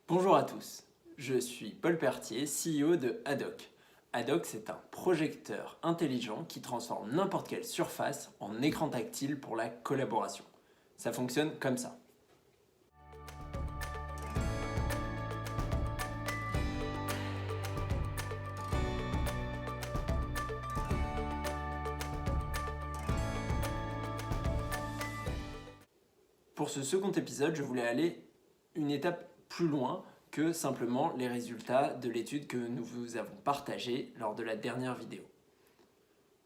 Bonjour à tous, je suis Paul Pertier, CEO de Haddock. Haddock, c'est un projecteur intelligent qui transforme n'importe quelle surface en écran tactile pour la collaboration. Ça fonctionne comme ça. Pour ce second épisode, je voulais aller une étape plus loin que simplement les résultats de l'étude que nous vous avons partagée lors de la dernière vidéo.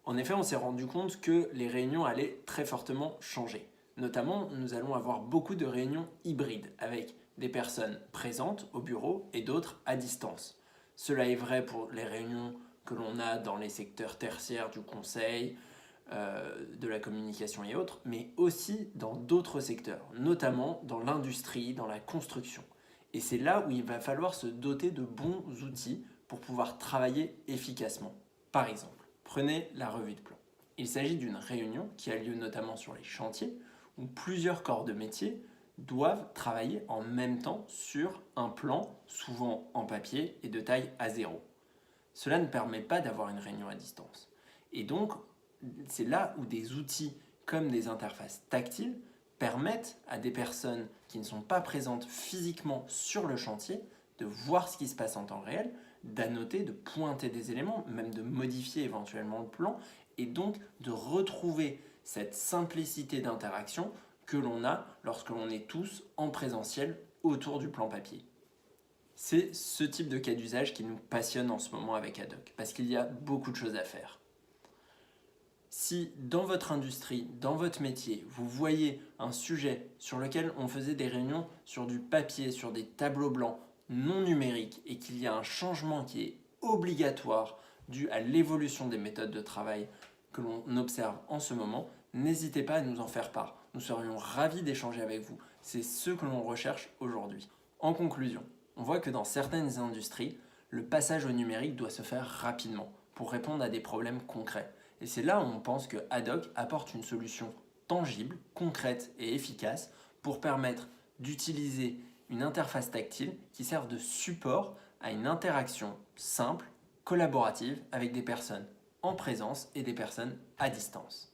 En effet, on s'est rendu compte que les réunions allaient très fortement changer. Notamment, nous allons avoir beaucoup de réunions hybrides avec des personnes présentes au bureau et d'autres à distance. Cela est vrai pour les réunions que l'on a dans les secteurs tertiaires du conseil, de la communication et autres, mais aussi dans d'autres secteurs, notamment dans l'industrie, dans la construction. Et c'est là où il va falloir se doter de bons outils pour pouvoir travailler efficacement. Par exemple, prenez la revue de plan. Il s'agit d'une réunion qui a lieu notamment sur les chantiers où plusieurs corps de métier doivent travailler en même temps sur un plan, souvent en papier et de taille A0. Cela ne permet pas d'avoir une réunion à distance. Et donc, c'est là où des outils comme des interfaces tactiles permettent à des personnes qui ne sont pas présentes physiquement sur le chantier de voir ce qui se passe en temps réel, d'annoter, de pointer des éléments, même de modifier éventuellement le plan, et donc de retrouver cette simplicité d'interaction que l'on a lorsque l'on est tous en présentiel autour du plan papier. C'est ce type de cas d'usage qui nous passionne en ce moment avec Haddock, parce qu'il y a beaucoup de choses à faire. Si dans votre industrie, dans votre métier, vous voyez un sujet sur lequel on faisait des réunions sur du papier, sur des tableaux blancs non numériques et qu'il y a un changement qui est obligatoire dû à l'évolution des méthodes de travail que l'on observe en ce moment, n'hésitez pas à nous en faire part. Nous serions ravis d'échanger avec vous. C'est ce que l'on recherche aujourd'hui. En conclusion, on voit que dans certaines industries, le passage au numérique doit se faire rapidement pour répondre à des problèmes concrets. Et c'est là où on pense que Haddock apporte une solution tangible, concrète et efficace pour permettre d'utiliser une interface tactile qui serve de support à une interaction simple, collaborative avec des personnes en présence et des personnes à distance.